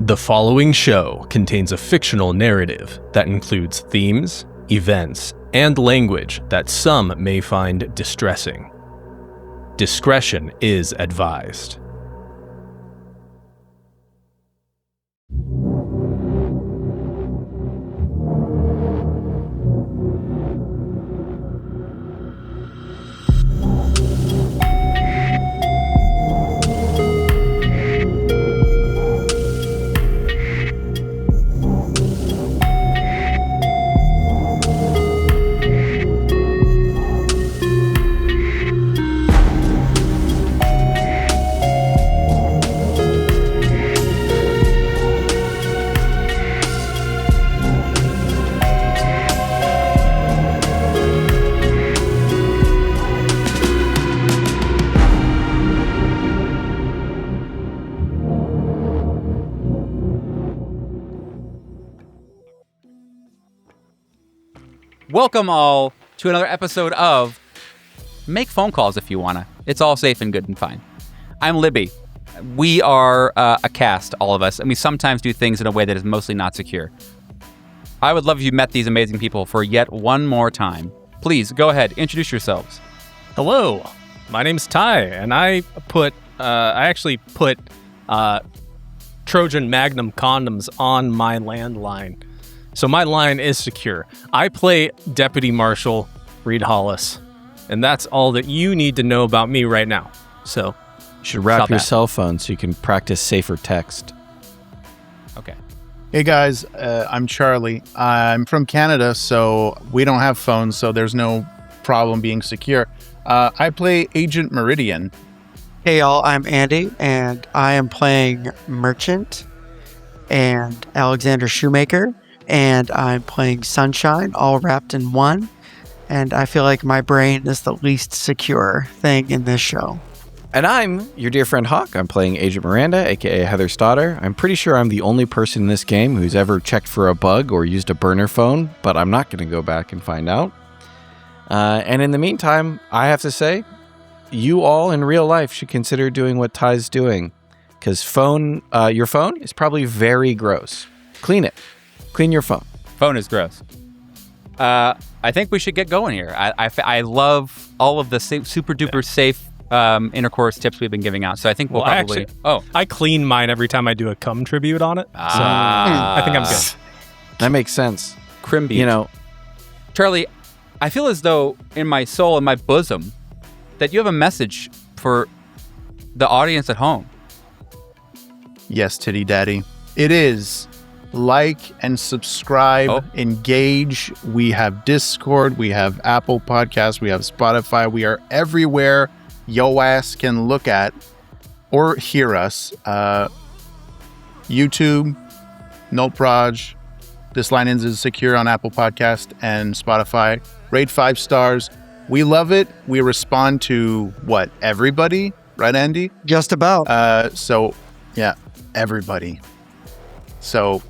The following show contains a fictional narrative that includes themes, events, and language that some may find distressing. Discretion is advised. Welcome all to another episode of Make Phone Calls If You Wanna. It's all safe and good and fine. I'm Libby. We are a cast, all of us, and we sometimes do things in a way that is mostly not secure. I would love if you met these amazing people for yet one more time. Please, go ahead, introduce yourselves. Hello, my name's Ty, and I actually put Trojan Magnum condoms on my landline. So my line is secure. I play Deputy Marshal Reed Hollis, and that's all that you need to know about me right now. So you should wrap your cell phone so you can practice safer text. Okay. Hey guys, I'm Charlie. I'm from Canada, so we don't have phones, so there's no problem being secure. I play Agent Meridian. Hey y'all, I'm Andy, and I am playing Merchant and Alexander Shoemaker. And I'm playing Sunshine, all wrapped in one. And I feel like my brain is the least secure thing in this show. And I'm your dear friend Hawk. I'm playing Agent Miranda, aka Heather's daughter. I'm pretty sure I'm the only person in this game who's ever checked for a bug or used a burner phone, but I'm not going to go back and find out. And in the meantime, I have to say, you all in real life should consider doing what Ty's doing. Because your phone is probably very gross. Clean it. Clean your phone. Phone is gross. I think we should get going here. I love all of the super duper safe intercourse tips we've been giving out. So I think we'll probably... I clean mine every time I do a cum tribute on it. So I think I'm good. That makes sense. Crimby. You know, Charlie, I feel as though in my soul, in my bosom, that you have a message for the audience at home. Yes, Titty Daddy. It is... like and subscribe, engage. We have Discord, we have Apple Podcasts, we have Spotify. We are everywhere yo ass can look at or hear us. YouTube, Null Proj, This Line Ends is secure on Apple Podcast and Spotify. Rate 5 stars. We love it. We respond to everybody, right, Andy? Just about. So yeah, everybody. So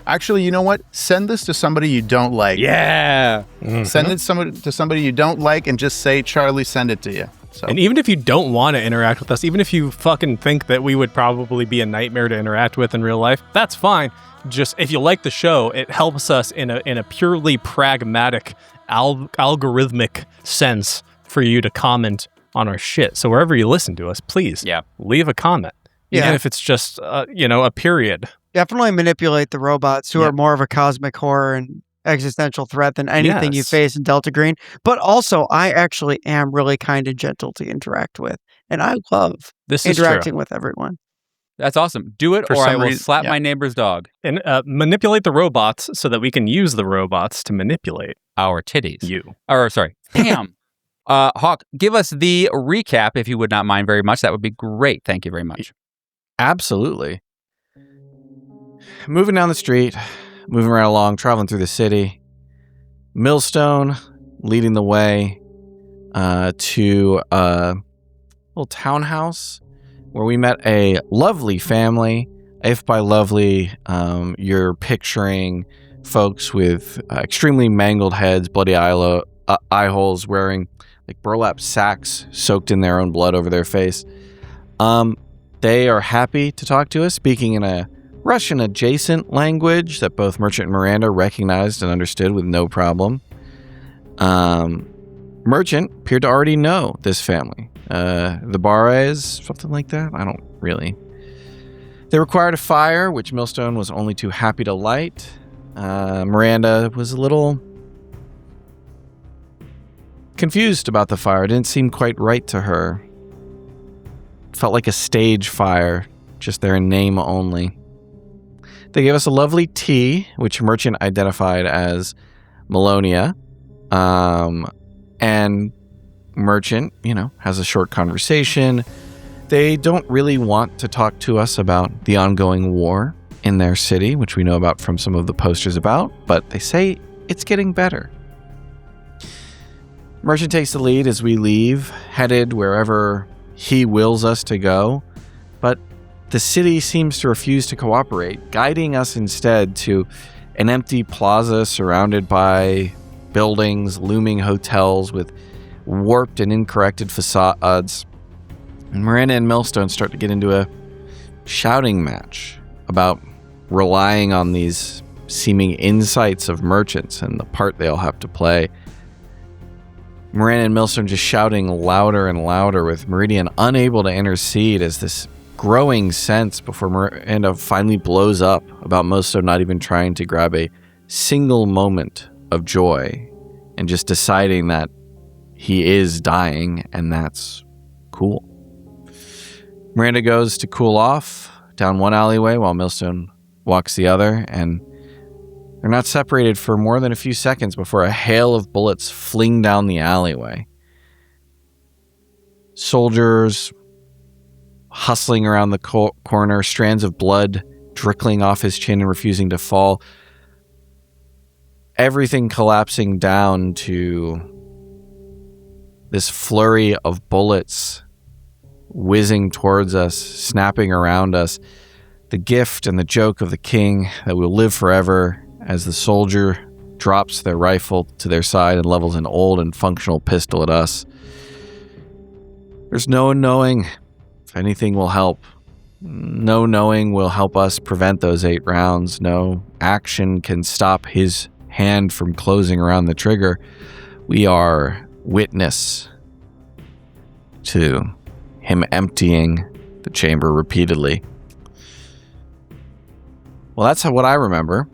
actually, you know what? Send this to somebody you don't like. Yeah. Mm-hmm. Send it to somebody you don't like and just say, Charlie, send it to you. So. And even if you don't want to interact with us, even if you fucking think that we would probably be a nightmare to interact with in real life, that's fine. Just if you like the show, it helps us in a purely pragmatic, algorithmic sense for you to comment on our shit. So wherever you listen to us, please leave a comment. Even if it's just, a period. Definitely manipulate the robots who are more of a cosmic horror and existential threat than anything you face in Delta Green. But also, I actually am really kind and gentle to interact with. And I love interacting with everyone. That's awesome. Do it, or I will slap my neighbor's dog. And manipulate the robots so that we can use the robots to manipulate our titties. Sorry. Damn. Hawk, give us the recap, if you would not mind very much. That would be great. Thank you very much. Absolutely. Moving down the street, moving right along, traveling through the city. Millstone leading the way to a little townhouse where we met a lovely family. If by lovely, you're picturing folks with extremely mangled heads, bloody eye holes, wearing like burlap sacks soaked in their own blood over their face. They are happy to talk to us, speaking in a Russian-adjacent language that both Merchant and Miranda recognized and understood with no problem. Merchant appeared to already know this family. The Bares, something like that? I don't really. They required a fire, which Millstone was only too happy to light. Miranda was a little confused about the fire. It didn't seem quite right to her. It felt like a stage fire, just there in name only. They gave us a lovely tea, which Merchant identified as Melonia. And Merchant, has a short conversation. They don't really want to talk to us about the ongoing war in their city, which we know about from some of the posters about, but they say it's getting better. Merchant takes the lead as we leave, headed wherever he wills us to go, but the city seems to refuse to cooperate, guiding us instead to an empty plaza surrounded by buildings, looming hotels with warped and incorrected facades. And Miranda and Millstone start to get into a shouting match about relying on these seeming insights of merchants and the part they'll have to play. Miranda and Millstone just shouting louder and louder, with Meridian unable to intercede as this growing sense before Miranda finally blows up about Millstone not even trying to grab a single moment of joy and just deciding that he is dying, and that's cool. Miranda goes to cool off down one alleyway while Millstone walks the other, and they're not separated for more than a few seconds before a hail of bullets fling down the alleyway. Soldiers hustling around the corner, strands of blood trickling off his chin and refusing to fall. Everything collapsing down to this flurry of bullets whizzing towards us, snapping around us. The gift and the joke of the king that will live forever as the soldier drops their rifle to their side and levels an old and functional pistol at us. There's no knowing if anything will help. No knowing will help us prevent those 8 rounds. No action can stop his hand from closing around the trigger. We are witness to him emptying the chamber repeatedly. Well, that's what I remember.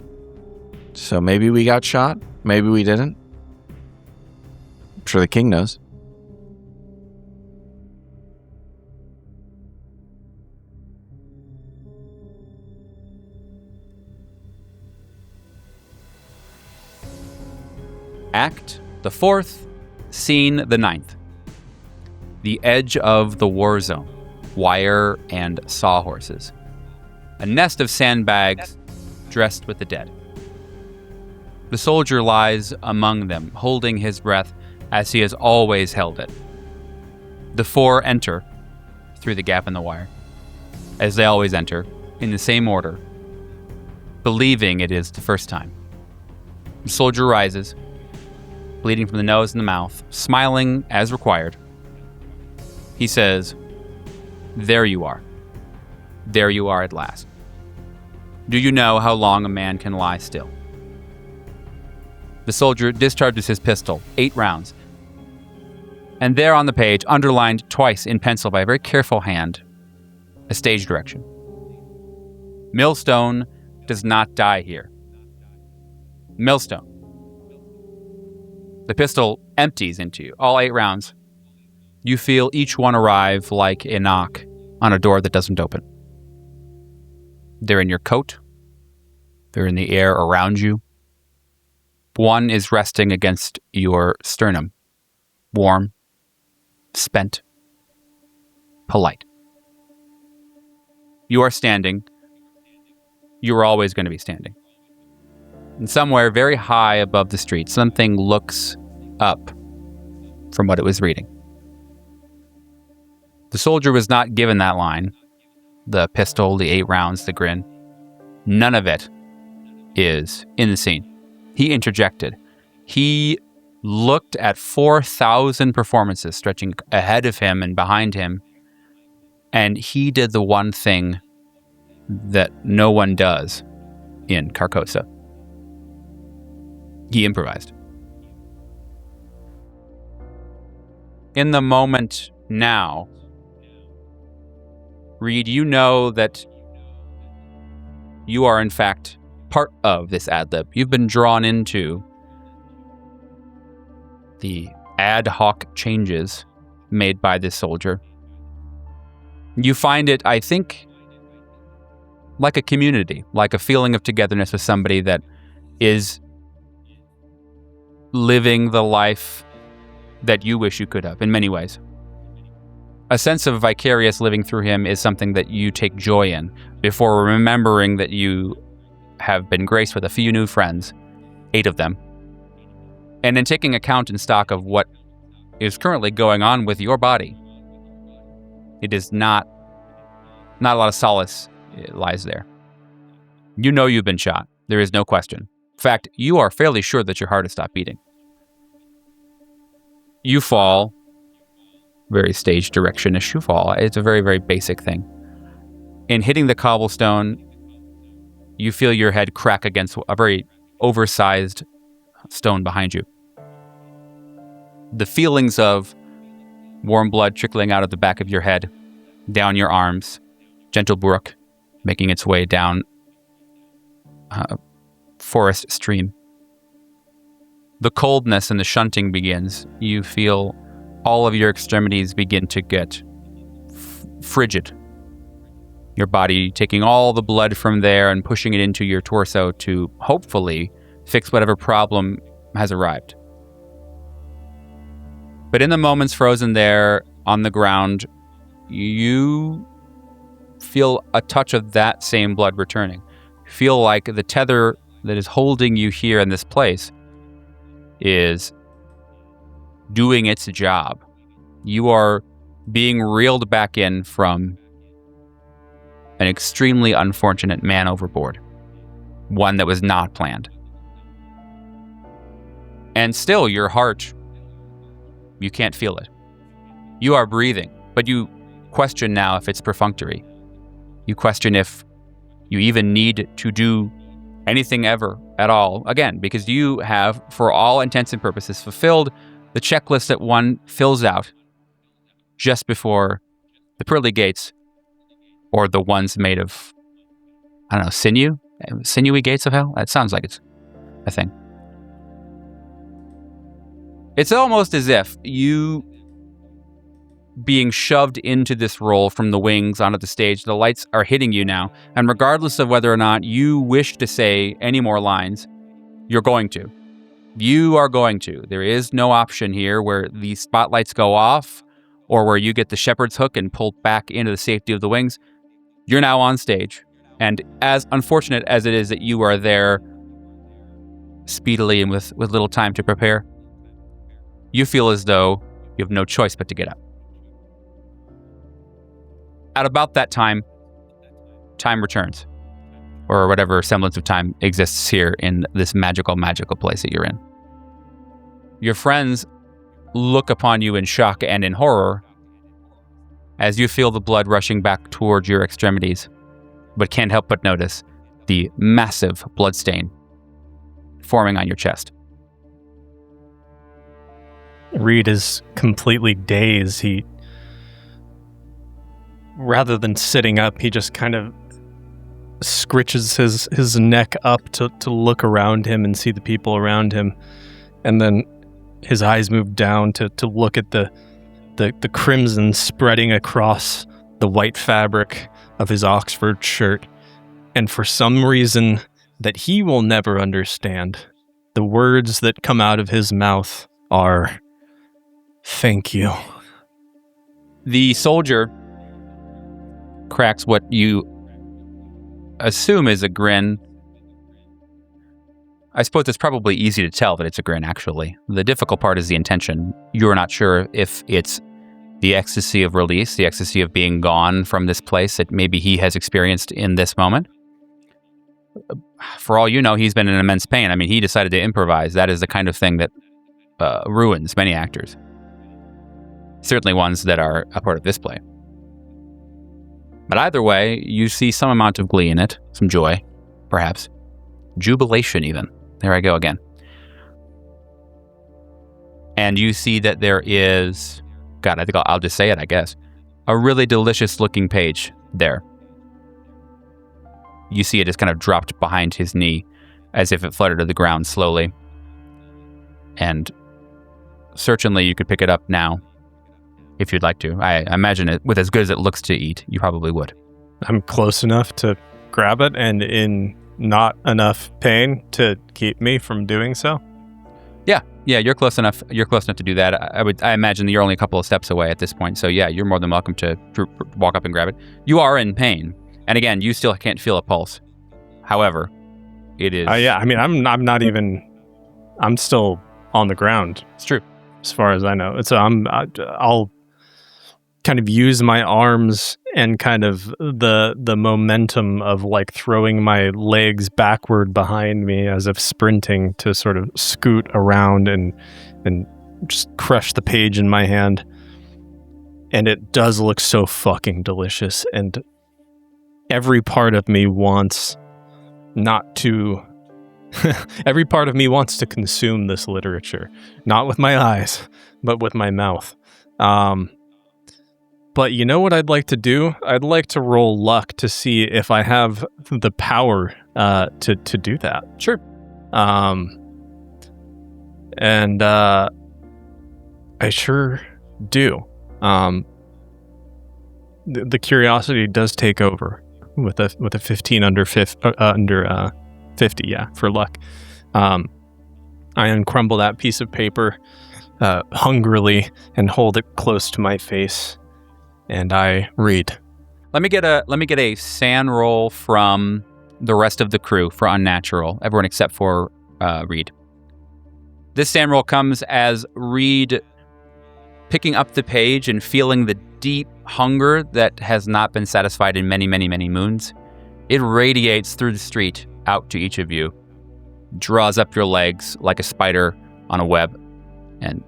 So maybe we got shot. Maybe we didn't. I'm sure the king knows. Act the 4th, Scene the 9th. The edge of the war zone. Wire and sawhorses. A nest of sandbags dressed with the dead. The soldier lies among them, holding his breath as he has always held it. The 4 enter through the gap in the wire, as they always enter, in the same order, believing it is the first time. The soldier rises, bleeding from the nose and the mouth, smiling as required. He says, "There you are. There you are at last. Do you know how long a man can lie still?" The soldier discharges his pistol, 8 rounds. And there on the page, underlined twice in pencil by a very careful hand, a stage direction. Millstone does not die here. Millstone. The pistol empties into you, all 8 rounds. You feel each one arrive like a knock on a door that doesn't open. They're in your coat. They're in the air around you. One is resting against your sternum. Warm, spent, polite. You are standing. You are always going to be standing. And somewhere very high above the street, something looks up from what it was reading. The soldier was not given that line. The pistol, the 8 rounds, the grin. None of it is in the scene. He interjected. He looked at 4,000 performances stretching ahead of him and behind him, and he did the one thing that no one does in Carcosa. He improvised. In the moment now, Reed, you know that you are in fact part of this ad-lib. You've been drawn into the ad hoc changes made by this soldier. You find it, I think, like a community, like a feeling of togetherness with somebody that is living the life that you wish you could have in many ways. A sense of vicarious living through him is something that you take joy in before remembering that you have been graced with a few new friends, 8 of them. And in taking account and stock of what is currently going on with your body, it is not a lot of solace lies there. You know you've been shot. There is no question. In fact, you are fairly sure that your heart has stopped beating. You fall, very stage direction-ish you fall. It's a very, very basic thing. In hitting the cobblestone, you feel your head crack against a very oversized stone behind you. The feelings of warm blood trickling out of the back of your head, down your arms, gentle brook making its way down a forest stream. The coldness and the shunting begins. You feel all of your extremities begin to get frigid. Your body taking all the blood from there and pushing it into your torso to hopefully fix whatever problem has arrived. But in the moments frozen there on the ground, you feel a touch of that same blood returning. Feel like the tether that is holding you here in this place is doing its job. You are being reeled back in from an extremely unfortunate man overboard. One that was not planned. And still, your heart, you can't feel it. You are breathing, but you question now if it's perfunctory. You question if you even need to do anything ever at all, again, because you have, for all intents and purposes, fulfilled the checklist that one fills out just before the pearly gates, or the ones made of, I don't know, sinewy gates of hell? That sounds like it's a thing. It's almost as if you being shoved into this role from the wings onto the stage, the lights are hitting you now, and regardless of whether or not you wish to say any more lines, you're going to. You are going to. There is no option here where the spotlights go off or where you get the shepherd's hook and pulled back into the safety of the wings. You're now on stage, and as unfortunate as it is that you are there speedily and with little time to prepare, you feel as though you have no choice but to get up. At about that time, time returns, or whatever semblance of time exists here in this magical place that you're in. Your friends look upon you in shock and in horror as you feel the blood rushing back towards your extremities, but can't help but notice the massive blood stain forming on your chest. Reed is completely dazed. He, rather than sitting up, he just kind of scritches his neck up to look around him and see the people around him. And then his eyes move down to look at the crimson spreading across the white fabric of his Oxford shirt. And for some reason that he will never understand, the words that come out of his mouth are, "Thank you." The soldier cracks what you assume is a grin. I suppose it's probably easy to tell that it's a grin, actually. The difficult part is the intention. You're not sure if it's the ecstasy of release, the ecstasy of being gone from this place that maybe he has experienced in this moment. For all you know, he's been in immense pain. I mean, he decided to improvise. That is the kind of thing that ruins many actors. Certainly ones that are a part of this play. But either way, you see some amount of glee in it, some joy, perhaps. Jubilation, even. There I go again. And you see that there is, God, I think I'll just say it, I guess, a really delicious looking page there. You see it just kind of dropped behind his knee as if it fluttered to the ground slowly. And certainly you could pick it up now if you'd like to. I imagine it, with as good as it looks to eat, you probably would. I'm close enough to grab it and in not enough pain to keep me from doing so. Yeah, you're close enough. You're close enough to do that. I imagine that you're only a couple of steps away at this point. So yeah, you're more than welcome to walk up and grab it. You are in pain, and again, you still can't feel a pulse. However, it is. Yeah, I mean, I'm not even. I'm still on the ground. It's true, as far as I know. So I'll kind of use my arms and kind of the momentum of like throwing my legs backward behind me as if sprinting to sort of scoot around and just crush the page in my hand. And it does look so fucking delicious. And every part of me wants not to... every part of me wants to consume this literature. Not with my eyes, but with my mouth. But you know what I'd like to do? I'd like to roll luck to see if I have the power to do that. Sure. And I sure do. The curiosity does take over with a 15 under 50, yeah, for luck. I uncrumble that piece of paper hungrily and hold it close to my face. And I read. Let me get a SAN roll from the rest of the crew for Unnatural. Everyone except for Reed. This SAN roll comes as Reed picking up the page and feeling the deep hunger that has not been satisfied in many, many, many moons. It radiates through the street out to each of you, draws up your legs like a spider on a web, and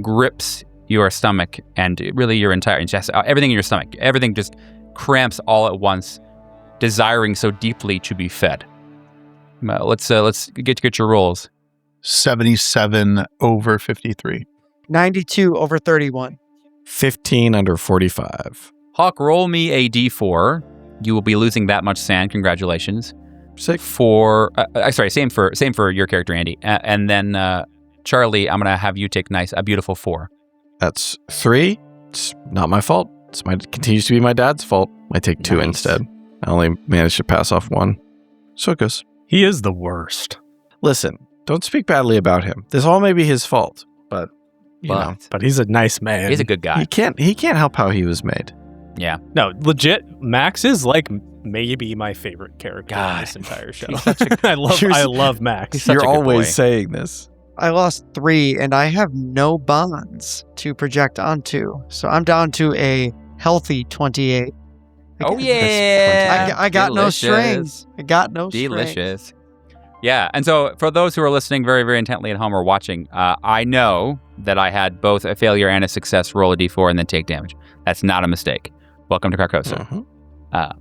grips your stomach and really your entire chest, everything in your stomach, everything just cramps all at once, desiring so deeply to be fed. Let's get your rolls. 77 over 53. 92 over 31. 15 under 45. Hawk, roll me a d4. You will be losing that much sand. Congratulations. Sick. Same for your character, Andy. And then Charlie, I'm gonna have you take a beautiful 4. That's 3. It's not my fault. Continues to be my dad's fault. I take 2 instead. I only managed to pass off 1. So it goes. He is the worst. Listen, don't speak badly about him. This all may be his fault, but you know. But he's a nice man. He's a good guy. He can't help how he was made. Yeah. No, legit, Max is like maybe my favorite character in this entire show. I love Max. You're always saying this. I lost 3 and I have no bonds to project onto. So I'm down to a healthy 28. Oh, yeah. I got no strings. I got no strings. Delicious. Yeah. And so for those who are listening very, very intently at home or watching, I know that I had both a failure and a success. Roll a d4 and then take damage. That's not a mistake. Welcome to Carcosa. Uh-huh.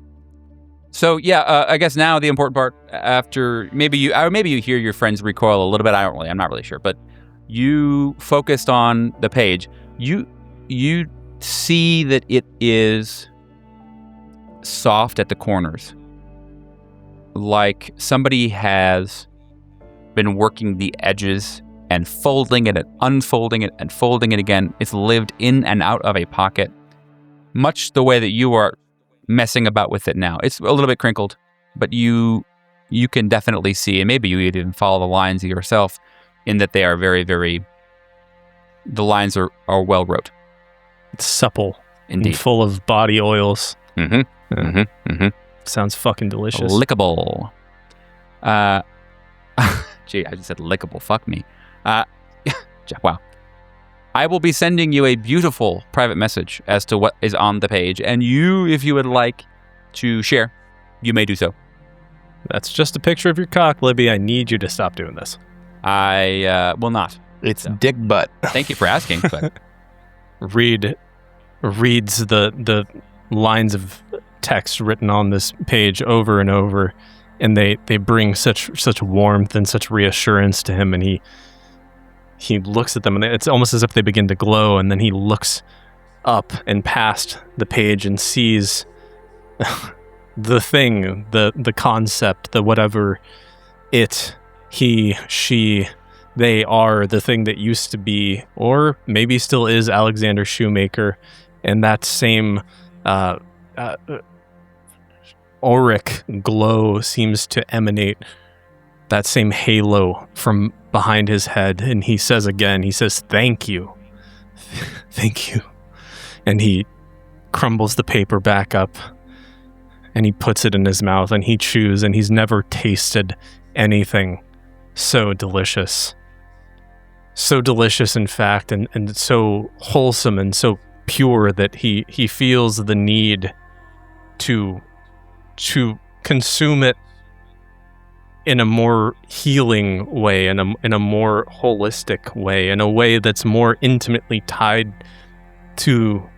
So yeah, I guess now the important part after maybe you hear your friends recoil a little bit. I'm not really sure, but you focused on the page. You see that it is soft at the corners, like somebody has been working the edges and folding it and unfolding it and folding it again. It's lived in and out of a pocket, much the way that you are messing about with it now. It's a little bit crinkled, but you can definitely see, and maybe you even follow the lines yourself, in that they are very, very, the lines are well wrote. It's supple. Indeed. And full of body oils. Mm-hmm. Sounds fucking delicious. Lickable. Gee, I just said lickable. Fuck me. Wow. I will be sending you a beautiful private message as to what is on the page, and you, if you would like to share, you may do so. That's just a picture of your cock, Libby. I need you to stop doing this. I will not. It's dick butt. Thank you for asking. But reads the lines of text written on this page over and over, and they bring such warmth and such reassurance to him, and he looks at them, and it's almost as if they begin to glow, and then he looks up and past the page and sees the thing, the concept, the whatever it, he, she, they are, the thing that used to be, or maybe still is, Alexander Shoemaker, and that same auric glow seems to emanate, that same halo from behind his head. And he says again, he says, "Thank you. Thank you." And he crumbles the paper back up and he puts it in his mouth and he chews, and he's never tasted anything so delicious. So delicious, in fact, and so wholesome and so pure that he feels the need to consume it in a more healing way, in a more holistic way, in a way that's more intimately tied to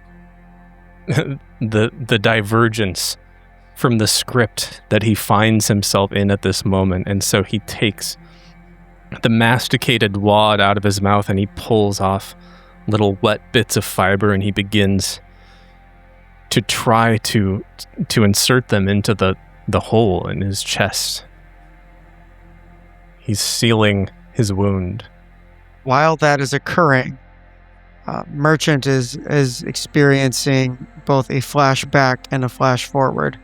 the divergence from the script that he finds himself in at this moment. And so he takes the masticated wad out of his mouth and he pulls off little wet bits of fiber, and he begins to try to insert them into the hole in his chest. He's sealing his wound. While that is occurring, Merchant is experiencing both a flashback and a flash forward.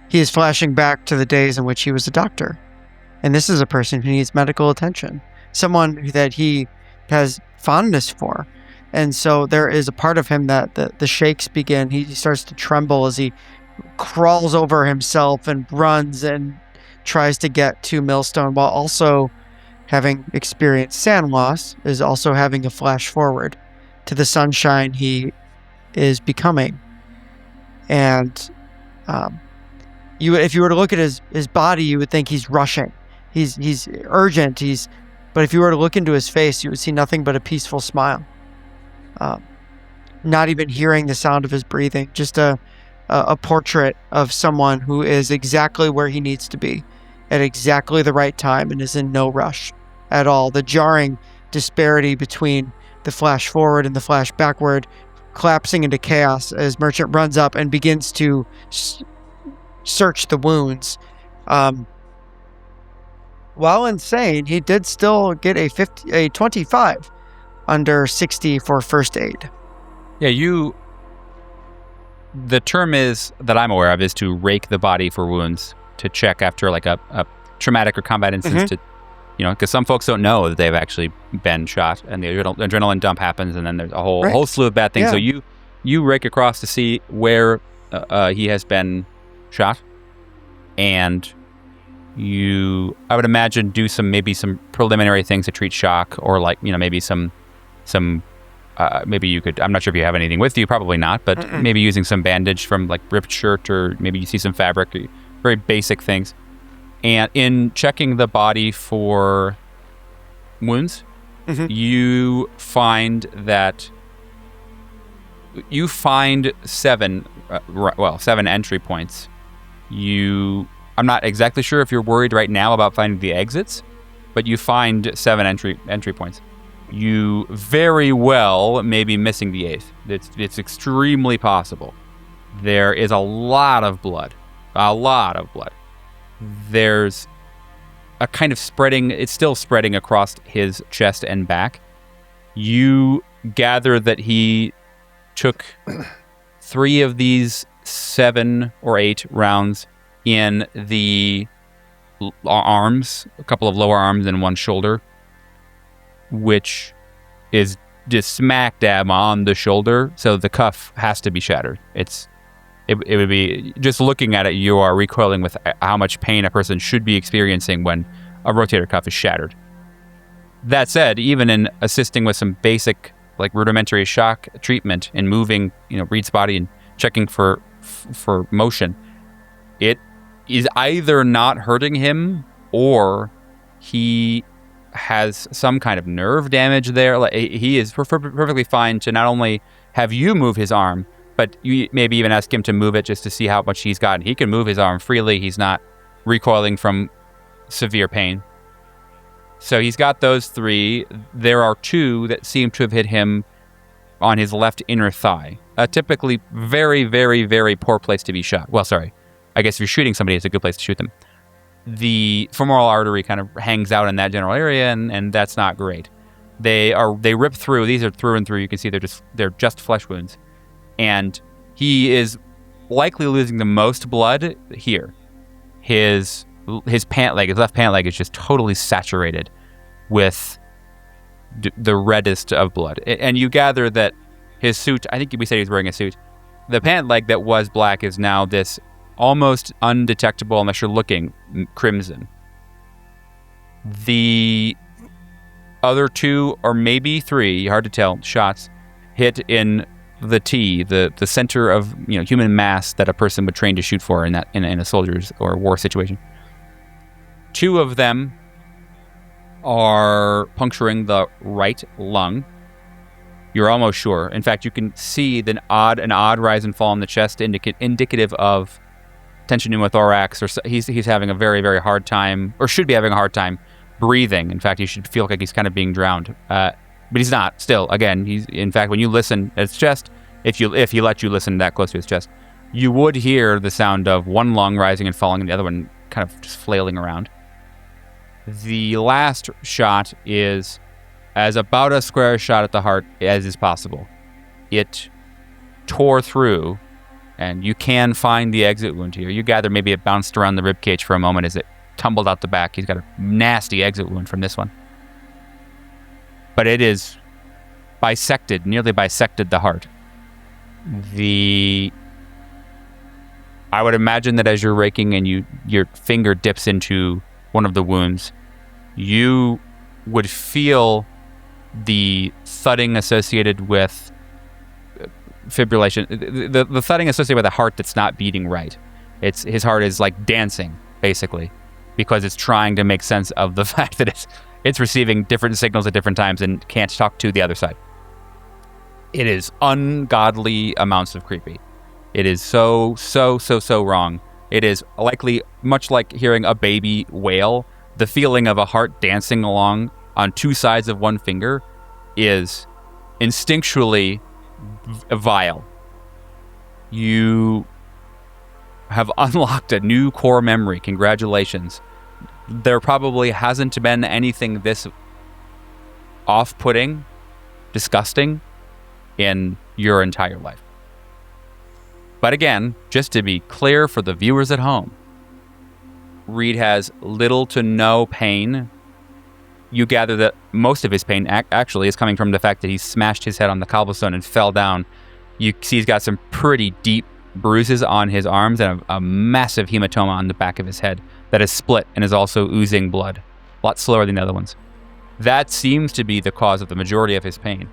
He is flashing back to the days in which he was a doctor. And this is a person who needs medical attention, someone that he has fondness for. And so there is a part of him that the shakes begin. He starts to tremble as he crawls over himself and runs and tries to get to Millstone, while also having experienced sand loss, is also having a flash forward to the sunshine he is becoming. And if you were to look at his body, you would think he's rushing. He's urgent. But if you were to look into his face, you would see nothing but a peaceful smile. Not even hearing the sound of his breathing, just a portrait of someone who is exactly where he needs to be at exactly the right time and is in no rush at all. The jarring disparity between the flash forward and the flash backward collapsing into chaos as Merchant runs up and begins to search the wounds. While insane, he did still get a 25 under 60 for first aid. Yeah, the term is that I'm aware of is to rake the body for wounds, to check after like a traumatic or combat instance, to, because some folks don't know that they've actually been shot, and the adrenaline dump happens, and then there's a whole slew of bad things. Yeah. So you rake across to see where he has been shot, and I would imagine, do maybe some preliminary things to treat shock, or like, maybe some maybe you could, I'm not sure if you have anything with you, probably not, but maybe using some bandage from like ripped shirt, or maybe you see some fabric, very basic things. And in checking the body for wounds, you find 7 entry points. I'm not exactly sure if you're worried right now about finding the exits, but you find 7 entry points. You very well may be missing the 8th. It's extremely possible. There is a lot of blood. There's a kind of spreading, it's still spreading across his chest and back. You gather that he took 3 of these 7 or 8 rounds in the arms, a couple of lower arms and one shoulder, which is just smack dab on the shoulder, so the cuff has to be shattered. It would be, just looking at it, you are recoiling with how much pain a person should be experiencing when a rotator cuff is shattered. That said, even in assisting with some basic, like rudimentary shock treatment and moving, Reed's body and checking for motion, it is either not hurting him or he has some kind of nerve damage there. Like, he is perfectly fine to not only have you move his arm, but you maybe even ask him to move it just to see how much he's got. He can move his arm freely. He's not recoiling from severe pain. So he's got those 3. There are 2 that seem to have hit him on his left inner thigh. A typically very, very, very poor place to be shot. Well, sorry. I guess if you're shooting somebody, it's a good place to shoot them. The femoral artery kind of hangs out in that general area, and that's not great. They rip through. These are through and through. You can see they're just flesh wounds. And he is likely losing the most blood here. His left pant leg is just totally saturated with the reddest of blood. And you gather that his suit, I think we said he was wearing a suit. The pant leg that was black is now this almost undetectable, unless you're looking, crimson. The other 2 or maybe 3, hard to tell, shots hit in the T, the center of human mass that a person would train to shoot for in a soldier's or war situation. 2 of them are puncturing the right lung. You're almost sure. In fact, you can see an odd rise and fall in the chest, indicative of tension pneumothorax, or he's having a very, very hard time, or should be having a hard time breathing. In fact, he should feel like he's kind of being drowned. But he's not. Still, again, in fact, when you listen at his chest, if he let you listen that close to his chest, you would hear the sound of one lung rising and falling and the other one kind of just flailing around. The last shot is as about a square shot at the heart as is possible. It tore through, and you can find the exit wound here. You gather maybe it bounced around the ribcage for a moment as it tumbled out the back. He's got a nasty exit wound from this one. But it is nearly bisected the heart. I would imagine that as you're raking and your finger dips into one of the wounds, you would feel the thudding associated with fibrillation, the thudding associated with a heart that's not beating right. His heart is like dancing, basically, because it's trying to make sense of the fact that it's receiving different signals at different times and can't talk to the other side. It is ungodly amounts of creepy. It is so wrong. It is likely, much like hearing a baby wail, the feeling of a heart dancing along on 2 sides of one finger is instinctually vile. You have unlocked a new core memory. Congratulations. There probably hasn't been anything this off-putting, disgusting in your entire life. But again, just to be clear for the viewers at home, Reed has little to no pain. You gather that most of his pain actually is coming from the fact that he smashed his head on the cobblestone and fell down. You see he's got some pretty deep bruises on his arms and a massive hematoma on the back of his head that is split and is also oozing blood, a lot slower than the other ones. That seems to be the cause of the majority of his pain.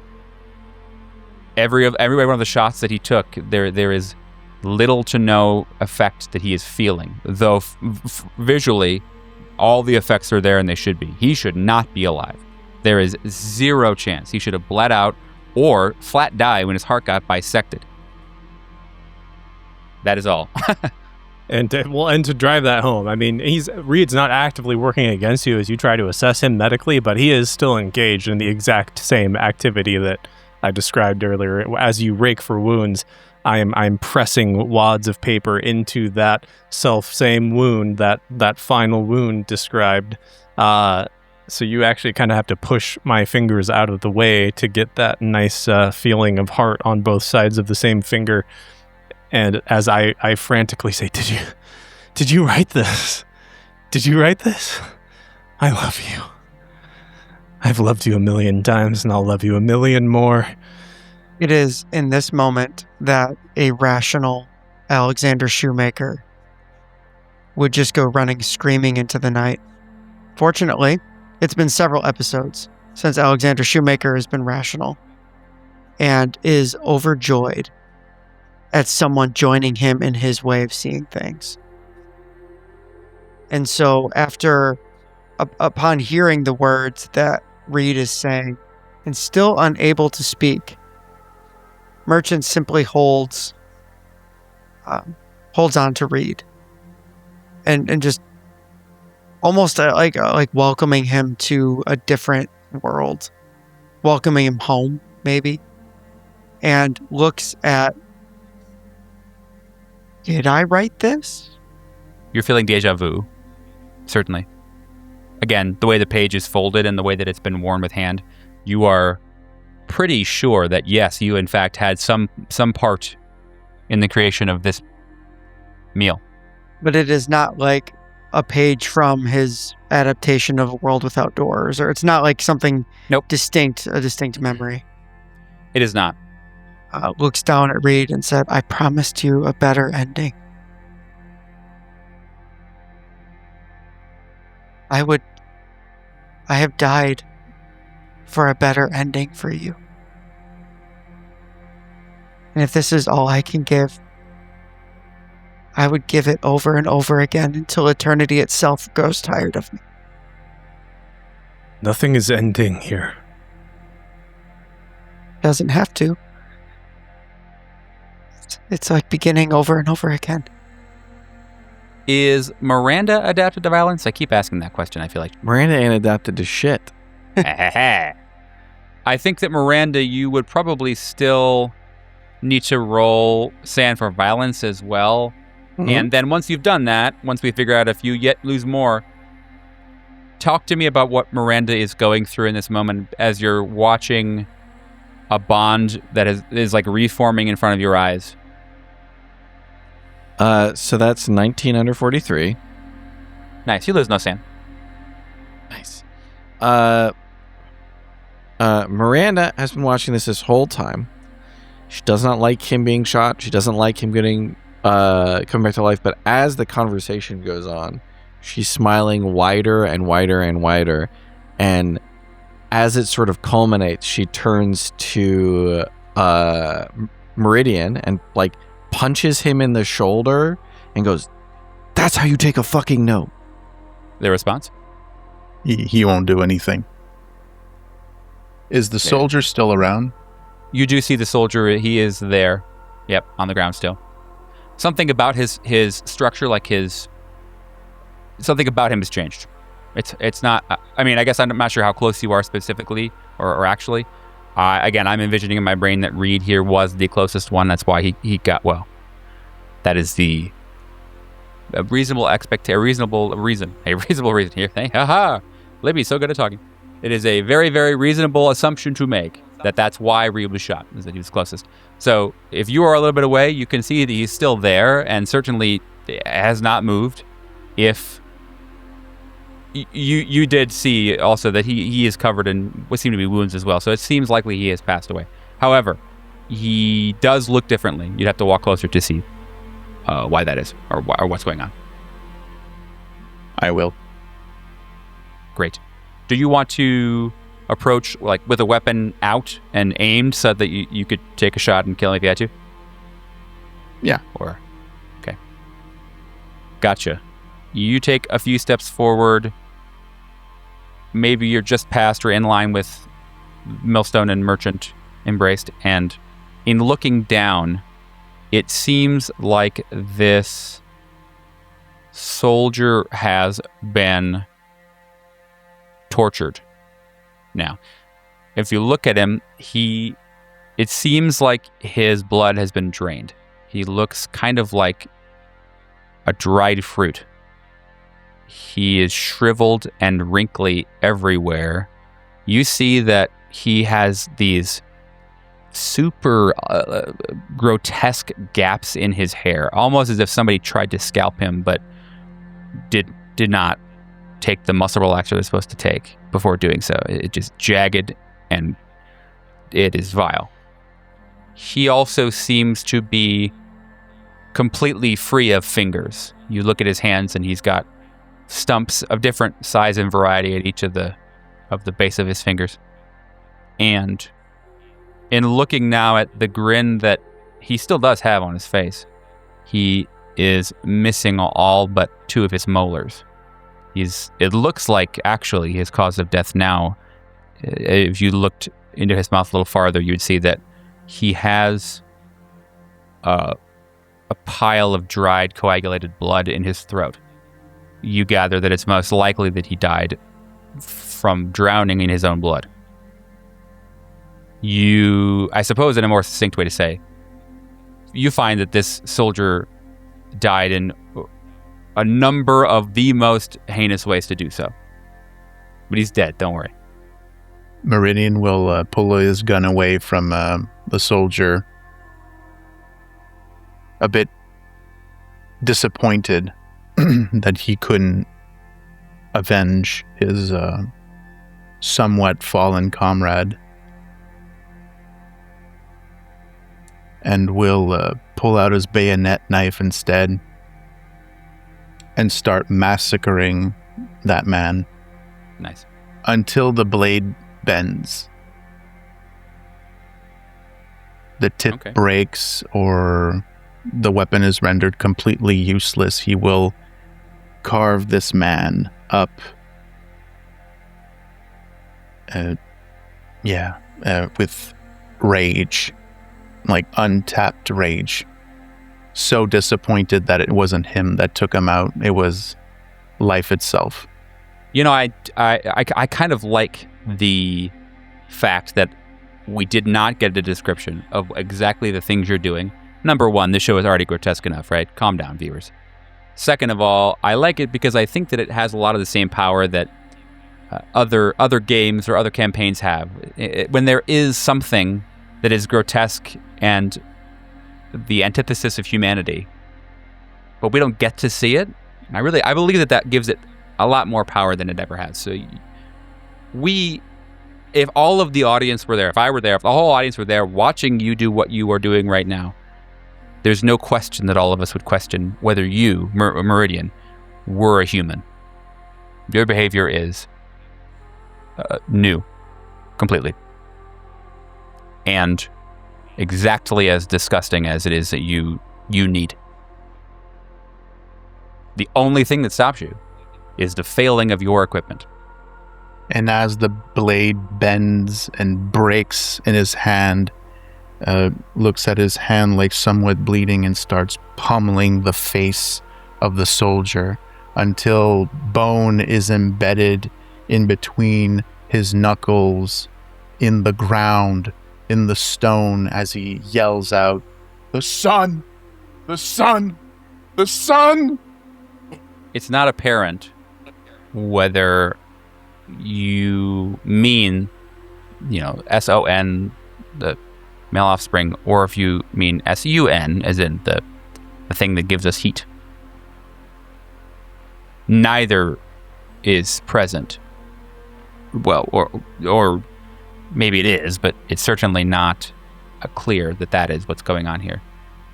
Every one of the shots that he took, there is little to no effect that he is feeling, though visually all the effects are there and they should be. He should not be alive. There is zero chance. He should have bled out or flat die when his heart got bisected. That is all. And to drive that home, I mean, Reed's not actively working against you as you try to assess him medically, but he is still engaged in the exact same activity that I described earlier. As you rake for wounds, I'm pressing wads of paper into that same wound, that final wound described. So you actually kind of have to push my fingers out of the way to get that nice feeling of heart on both sides of the same finger. And as I frantically say, did you write this? Did you write this? I love you. I've loved you 1,000,000 times, and I'll love you 1,000,000 more. It is in this moment that a rational Alexander Shoemaker would just go running screaming into the night. Fortunately, it's been several episodes since Alexander Shoemaker has been rational and is overjoyed at someone joining him in his way of seeing things. And so upon hearing the words that Reed is saying and still unable to speak, Merchant simply holds on to Reed, and just almost like welcoming him to a different world, welcoming him home, maybe, and looks at. Did I write this? You're feeling deja vu, certainly. Again, the way the page is folded and the way that it's been worn with hand, you are pretty sure that yes, you in fact had some part in the creation of this meal. But it is not like a page from his adaptation of A World Without Doors, or it's not like something a distinct memory. It is not. Looks down at Reed and said, I promised you a better ending. I have died for a better ending for you. And if this is all I can give, I would give it over and over again until eternity itself grows tired of me. Nothing is ending here. Doesn't have to. It's like beginning over and over again. Is Miranda adapted to violence? I keep asking that question, I feel like. Miranda ain't adapted to shit. I think that Miranda, you would probably still need to roll sand for violence as well. Mm-hmm. And then once you've done that, once we figure out if you yet lose more, talk to me about what Miranda is going through in this moment as you're watching a bond that is like reforming in front of your eyes. So that's 19 under 43. Nice. You lose no sand. Nice. Miranda has been watching this whole time. She does not like him being shot. She doesn't like him getting coming back to life. But as the conversation goes on, she's smiling wider and wider and wider. And as it sort of culminates, she turns to Meridian and like punches him in the shoulder and goes, "That's how you take a fucking no." Their response? He won't do anything. Is the soldier still around? You do see the soldier. He is there. Yep, on the ground still. Something about his structure, something about him has changed. It's not, I mean, I guess I'm not sure how close you are specifically or actually. Again, I'm envisioning in my brain that Reed here was the closest one. That's why he got, well, that is a reasonable reason here. Haha, Libby's so good at talking. It is a very, very reasonable assumption to make that that's why Reed was shot, is that he was closest. So if you are a little bit away, you can see that he's still there and certainly has not moved. If you did see also that he is covered in what seem to be wounds as well, so it seems likely he has passed away. However, he does look differently. You'd have to walk closer to see why that is or what's going on. I will. Great. Do you want to approach like with a weapon out and aimed so that you could take a shot and kill him if you had to? Yeah. Or okay. Gotcha. You take a few steps forward. Maybe you're just past or in line with Millstone and Merchant embraced, and in looking down, it seems like this soldier has been tortured. Now, if you look at him, it seems like his blood has been drained. He looks kind of like a dried fruit. He is shriveled and wrinkly everywhere. You see that he has these super grotesque gaps in his hair, almost as if somebody tried to scalp him, but did not take the muscle relaxer they're supposed to take before doing so. It just jagged and it is vile. He also seems to be completely free of fingers. You look at his hands and he's got stumps of different size and variety at each of the base of his fingers. And in looking now at the grin that he still does have on his face, he is missing all but two of his molars. It looks like actually his cause of death now, if you looked into his mouth a little farther, you'd see that he has a pile of dried, coagulated blood in his throat. You gather that it's most likely that he died from drowning in his own blood. I suppose in a more succinct way to say, you find that this soldier died in a number of the most heinous ways to do so. But he's dead, don't worry. Meridian will pull his gun away from the soldier, a bit disappointed that he couldn't avenge his somewhat fallen comrade, and will pull out his bayonet knife instead and start massacring that man. Nice. Until the blade bends. The tip breaks or the weapon is rendered completely useless. He will carve this man up. With rage. Like untapped rage. So disappointed that it wasn't him that took him out. It was life itself. You know, I kind of like the fact that we did not get a description of exactly the things you're doing. Number one, this show is already grotesque enough, right? Calm down, viewers. Second of all, I like it because I think that it has a lot of the same power that other games or other campaigns have. When there is something that is grotesque and the antithesis of humanity, but we don't get to see it, I believe that gives it a lot more power than it ever has. So if all of the audience were there, if I were there, if the whole audience were there watching you do what you are doing right now, there's no question that all of us would question whether you, Meridian, were a human. Your behavior is new, completely. And exactly as disgusting as it is that you need. The only thing that stops you is the failing of your equipment. And as the blade bends and breaks in his hand, looks at his hand like somewhat bleeding and starts pummeling the face of the soldier until bone is embedded in between his knuckles, in the ground, in the stone, as he yells out, "The sun! The sun! The sun!" It's not apparent whether you mean, S-O-N, the male offspring, or if you mean S-U-N, as in the thing that gives us heat. Neither is present. Well, or maybe it is, but it's certainly not clear that is what's going on here.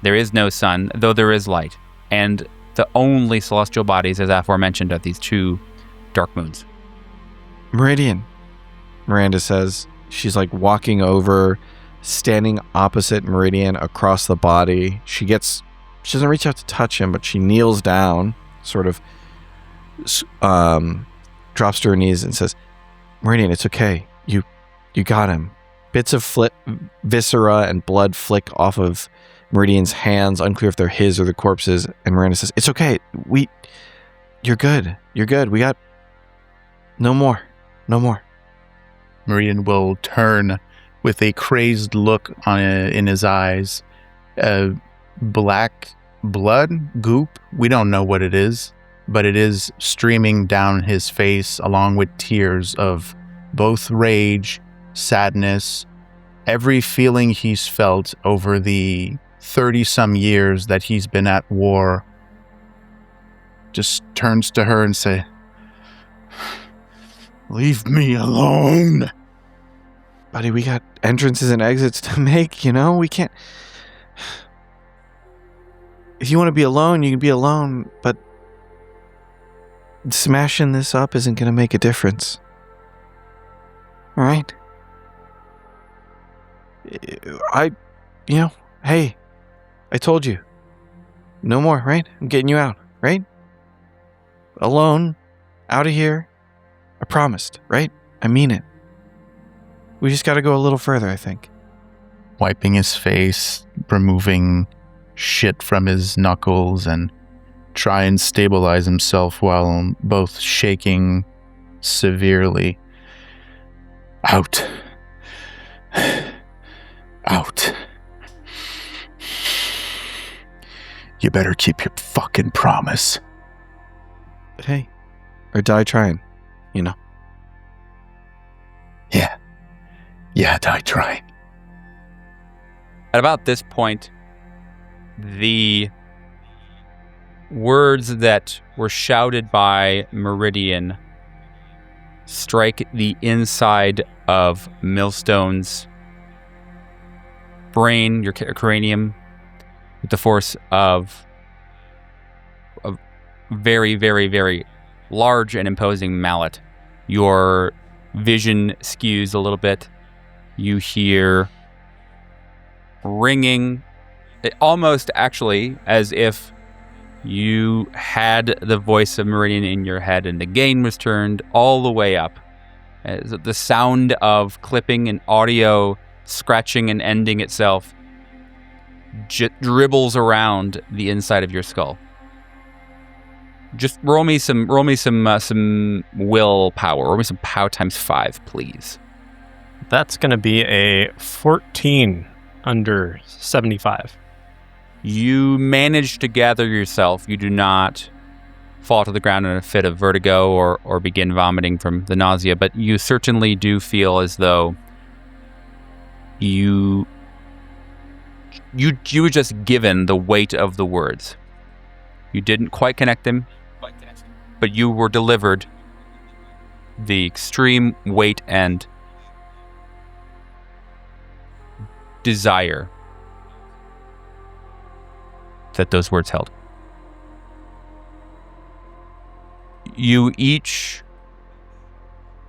There is no sun, though there is light. And the only celestial bodies, as aforementioned, are these two dark moons. Meridian, Miranda says. She's like walking over, standing opposite Meridian across the body. She doesn't reach out to touch him, but she kneels down, sort of drops to her knees and says, "Meridian, it's okay. You got him." Bits of viscera and blood flick off of Meridian's hands, unclear if they're his or the corpse's, and Miranda says, "It's okay. You're good. You're good. We got no more. No more." Meridian will turn with a crazed look in his eyes. Black blood goop. We don't know what it is, but it is streaming down his face along with tears of both rage, sadness, every feeling he's felt over the 30-some years that he's been at war. Just turns to her and say, "Leave me alone." Buddy, we got entrances and exits to make, we can't... If you want to be alone, you can be alone, but smashing this up isn't going to make a difference. All right? Hey, I told you. No more, right? I'm getting you out, right? Alone, out of here. I promised, right? I mean it. We just got to go a little further, I think. wiping his face, removing shit from his knuckles, and try and stabilize himself while both shaking severely. Out. Out. You better keep your fucking promise. Hey, or die trying, you know. Yeah, die trying. At about this point, the words that were shouted by Meridian strike the inside of Millstone's brain, your cranium, with the force of a very, very, very large and imposing mallet. Your vision skews a little bit. You hear ringing, almost actually as if you had the voice of Meridian in your head and the gain was turned all the way up. The sound of clipping and audio scratching and ending itself dribbles around the inside of your skull. Just roll me some willpower. Roll me some pow times 5, please. That's going to be a 14 under 75. You manage to gather yourself. You do not fall to the ground in a fit of vertigo or begin vomiting from the nausea, but you certainly do feel as though you were just given the weight of the words. You didn't quite connect them, but you were delivered the extreme weight and desire that those words held. You each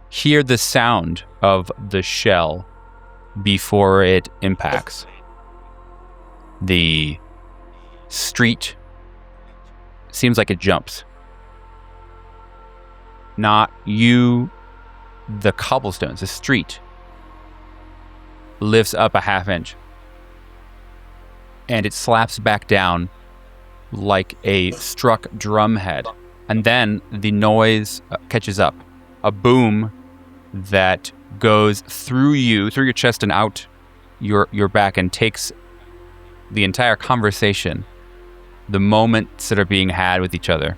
hear the sound of the shell before it impacts. The street seems like it jumps. Not you, the cobblestones, the street lifts up a half inch. And it slaps back down like a struck drum head. And then the noise catches up. A boom that goes through you, through your chest and out your back, and takes the entire conversation, the moments that are being had with each other.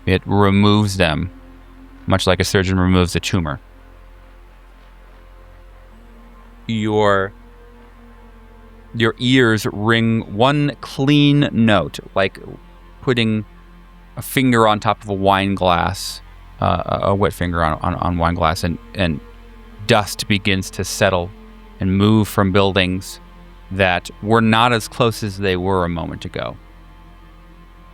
It removes them, much like a surgeon removes a tumor. Your ears ring one clean note, like putting a finger on top of a wine glass, a wet finger on wine glass, and dust begins to settle and move from buildings that were not as close as they were a moment ago.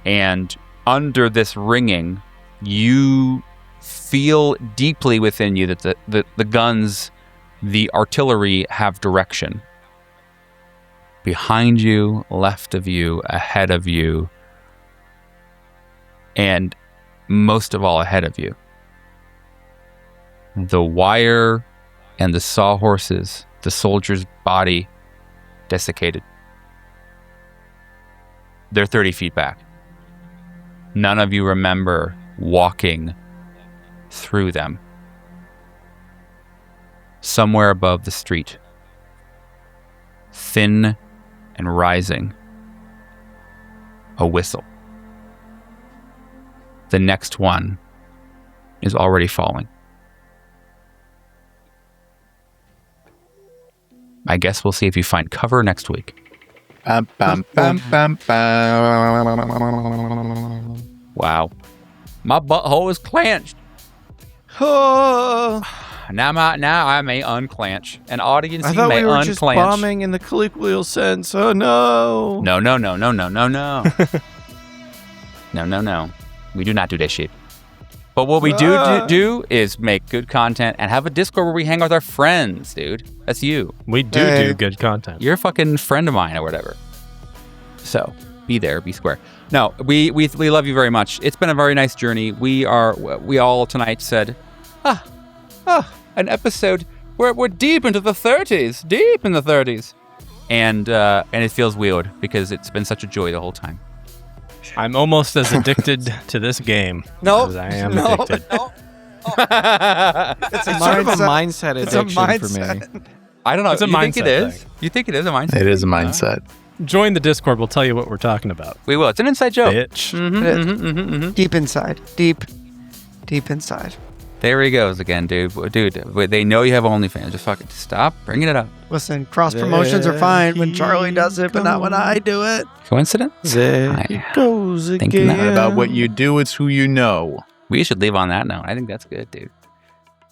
And under this ringing, you feel deeply within you that the guns, the artillery, have direction. Behind you, left of you, ahead of you, and most of all ahead of you. The wire and the sawhorses, the soldier's body desiccated. They're 30 feet back. None of you remember walking through them. Somewhere above the street, thin and rising, a whistle. The next one is already falling. I guess we'll see if you find cover next week. Bam, bam, bam, bam, bam. Wow. My butthole is clenched. Now I may unclench. An audience I thought may we were unclench. just bombing in the colloquial sense. Oh no. No. No. We do not do that shit. But what we do is make good content and have a Discord where we hang out with our friends, dude. That's you. We do good content. You're a fucking friend of mine or whatever. So be there, be square. No, we love you very much. It's been a very nice journey. We all tonight said, an episode where we're deep into the 30s. Deep in the 30s. and it feels weird because it's been such a joy the whole time. I'm almost as addicted to this game Nope. as I am No. addicted. It's a It's sort of a mindset. mindset It's a addiction for me. mindset. I don't know. It's a you think it mindset is? thing. You think it is a mindset? It is a mindset. Join the Discord. We'll tell you what we're talking about. We will. It's an inside joke. Bitch. Deep inside. Deep inside. There he goes again, dude. Dude, they know you have OnlyFans. Just fucking stop bringing it up. Listen, cross promotions are fine when Charlie does it, but not when I do it. Coincidence? There I- he goes thinking again. that Not about what you do, it's who you know. We should leave on that note. I think that's good, dude.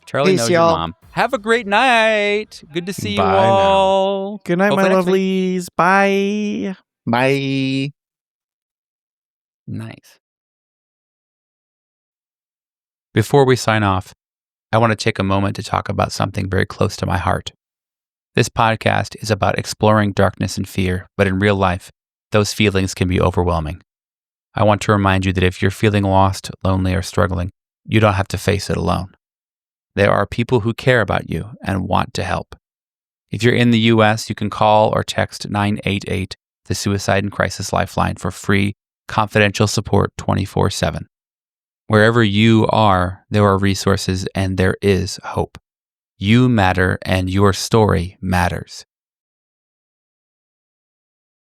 Charlie Peace, knows your y'all. mom. Have a great night. Good to see you Bye now. all. Good night, Hopefully my next week. lovelies. Bye. Bye. Nice. Before we sign off, I want to take a moment to talk about something very close to my heart. This podcast is about exploring darkness and fear, but in real life, those feelings can be overwhelming. I want to remind you that if you're feeling lost, lonely, or struggling, you don't have to face it alone. There are people who care about you and want to help. If you're in the U.S., you can call or text 988, the Suicide and Crisis Lifeline, for free, confidential support 24/7. Wherever you are, there are resources and there is hope. You matter and your story matters.